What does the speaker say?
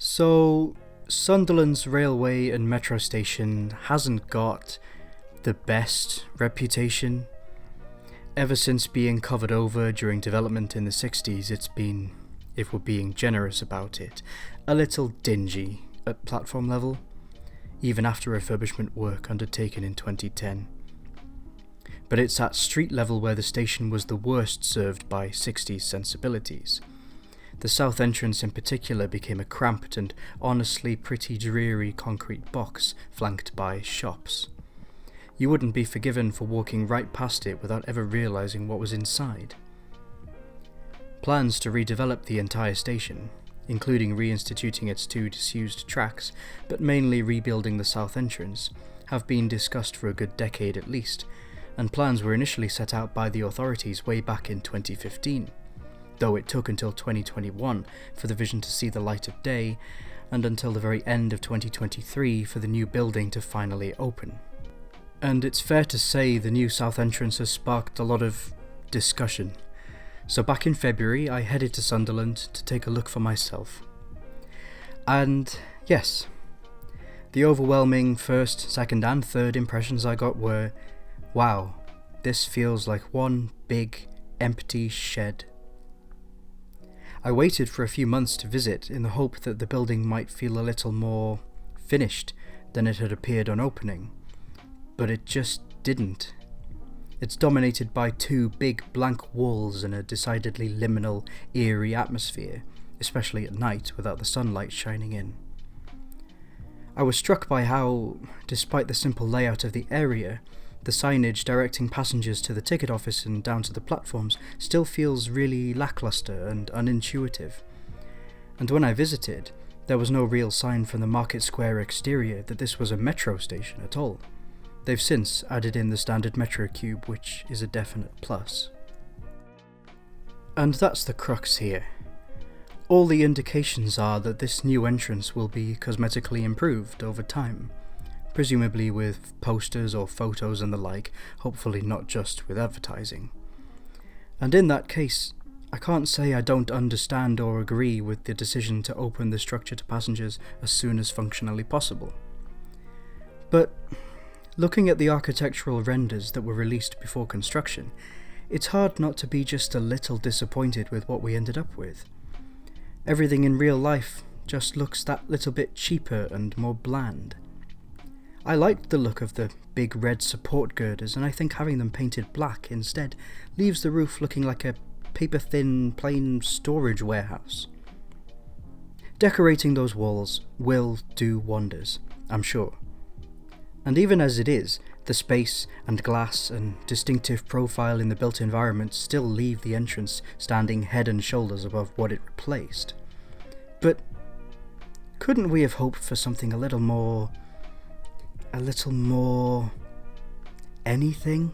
So, Sunderland's railway and metro station hasn't got the best reputation. Ever since being covered over during development in the 60s, it's been, if we're being generous about it, a little dingy at platform level, even after refurbishment work undertaken in 2010. But it's at street level where the station was the worst served by 60s sensibilities. The south entrance in particular became a cramped and honestly pretty dreary concrete box flanked by shops. You wouldn't be forgiven for walking right past it without ever realising what was inside. Plans to redevelop the entire station, including reinstituting its two disused tracks, but mainly rebuilding the south entrance, have been discussed for a good decade at least, and plans were initially set out by the authorities way back in 2015. Though it took until 2021 for the vision to see the light of day, and until the very end of 2023 for the new building to finally open. And it's fair to say the new south entrance has sparked a lot of discussion. So back in February I headed to Sunderland to take a look for myself. And yes, the overwhelming first, second and third impressions I got were, wow, this feels like one big empty shed. I waited for a few months to visit in the hope that the building might feel a little more finished than it had appeared on opening, but it just didn't. It's dominated by two big blank walls and a decidedly liminal, eerie atmosphere, especially at night without the sunlight shining in. I was struck by how, despite the simple layout of the area, the signage directing passengers to the ticket office and down to the platforms still feels really lackluster and unintuitive. And when I visited, there was no real sign from the Market Square exterior that this was a metro station at all. They've since added in the standard metro cube, which is a definite plus. And that's the crux here. All the indications are that this new entrance will be cosmetically improved over time, presumably with posters or photos and the like, hopefully not just with advertising. And in that case, I can't say I don't understand or agree with the decision to open the structure to passengers as soon as functionally possible. But looking at the architectural renders that were released before construction, it's hard not to be just a little disappointed with what we ended up with. Everything in real life just looks that little bit cheaper and more bland. I liked the look of the big red support girders, and I think having them painted black instead leaves the roof looking like a paper-thin, plain storage warehouse. Decorating those walls will do wonders, I'm sure. And even as it is, the space and glass and distinctive profile in the built environment still leave the entrance standing head and shoulders above what it replaced. But couldn't we have hoped for something a little more anything?